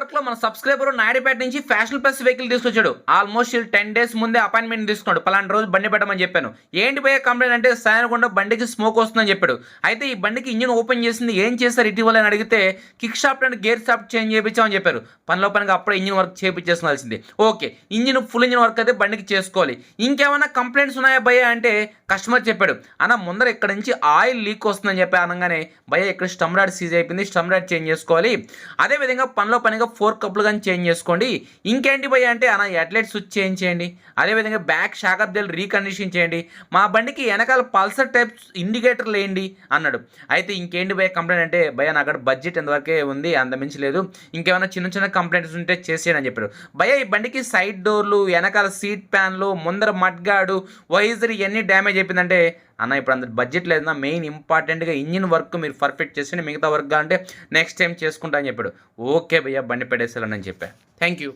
వర్క్లో మన సబ్స్క్రైబర్ నాయుడుపేట నుంచి ఫ్యాషన్ ప్లస్ వెహికల్ తీసుకొచ్చాడు. ఆల్మోస్ట్ 10 days ముందే అపాయింట్మెంట్ తీసుకున్నాడు. పలానా రోజు బండి పెట్టమని చెప్పాను. ఏంటి పోయే కంప్లైంట్ అంటే సాయనకుండా బండికి స్మోక్ వస్తుందని చెప్పాడు. అయితే ఈ బండికి ఇంజిన్ ఓపెన్ చేసింది ఏం చేస్తారు ఇటీవల అని అడిగితే kick shaft and gear shaft change చేయించామని చెప్పారు. పనిలో పనిగా అప్పుడే ఇంజిన్ వర్క్ చేయించేసుకోవాల్సింది. ఓకే, ఫుల్ ఇంజిన్ వర్క్ అయితే బండికి చేసుకోవాలి. ఇంకేమైనా కంప్లైంట్స్ ఉన్నాయా భయ్య అంటే కస్టమర్ చెప్పాడు, అన్న ముందర ఇక్కడ నుంచి ఆయిల్ లీక్ వస్తుందని చెప్పి అనగానే భయ్య ఇక్కడ స్టమ్ రాడ్ సీజ్ అయిపోయింది, స్టమ్ రాడ్ చేంజ్ చేసుకోవాలి. అదేవిధంగా పనిలో పనిగా 4 కప్పులు కానీ చేంజ్ చేసుకోండి. ఇంకేంటి భయ్య అంటే అన్న హెడ్లైట్ స్విచ్ చేంజ్ చేయండి. అదేవిధంగా బ్యాక్ షాక్ అబ్జల్ రీకండిషన్ చేయండి. మా బండికి వెనకాల పల్సర్ టైప్ ఇండికేటర్ లేండి అన్నాడు. అయితే ఇంకేంటి భయ్య కంప్లైంట్ అంటే భయ్య నా అక్కడ బడ్జెట్ ఎంతవరకే ఉంది, అంత మించి లేదు, ఇంకేమైనా చిన్న చిన్న కంప్లైంట్స్ ఉంటే చేసేయని అని చెప్పారు. భయ్య ఈ బండికి సైడ్ డోర్లు, వెనకాల సీట్ ప్యాన్లు, ముందర మడ్గాడు, వైజర్ ఇవన్నీ డ్యామేజ్ అయిపోయిందంటే అన్న ఇప్పుడు అంత బడ్జెట్ లేదన్నా, మెయిన్ ఇంపార్టెంట్గా ఇంజిన్ వర్క్ మీరు పర్ఫెక్ట్ చేసి మిగతా వర్క్ అంటే నెక్స్ట్ టైం చేసుకుంటా అని చెప్పాడు. ఓకే భయ్య బండి పెట్టేసేయాలని చెప్పా. Thank you.